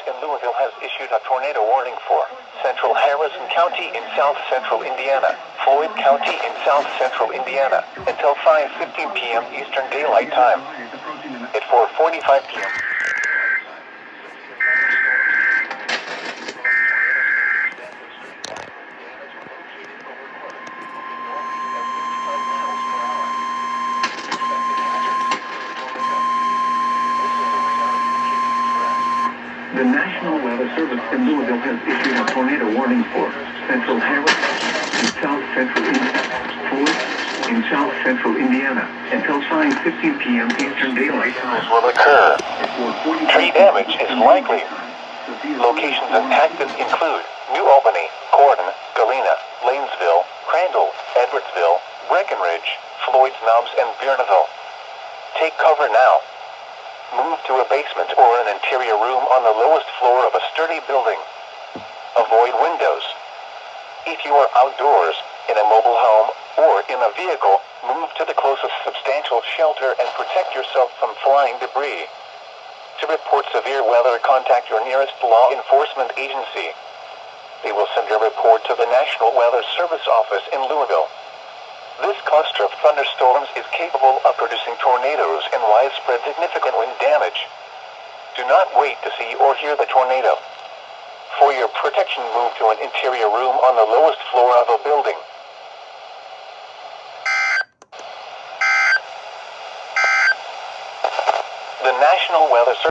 in Louisville has issued a tornado warning for central Harrison County in south-central Indiana, Floyd County in south-central Indiana, until 5:15 p.m. Eastern Daylight Time. At 4:45 p.m. The National Weather Service in Louisville has issued a tornado warning for central Harrison in south-central Indiana, Floyd in south-central Indiana, until 5:15 p.m. Eastern Daylight Time. Will occur. Tree damage is likely. Locations impacted include New Albany, Corydon, Galena, Lanesville, Crandall, Edwardsville, Breckenridge, Floyd's Knobs, and Bernaville. Take cover now. Move to a basement or an interior room on the lowest floor of a sturdy building. Avoid windows. If you are outdoors, in a mobile home, or in a vehicle, move to the closest substantial shelter and protect yourself from flying debris. To report severe weather, contact your nearest law enforcement agency. They will send your report to the National Weather Service office in Louisville. This cluster of thunderstorms is capable of producing tornadoes and widespread significant wind damage. Do not wait to see or hear the tornado. For your protection, move to an interior room on the lowest floor of a building. The National Weather Service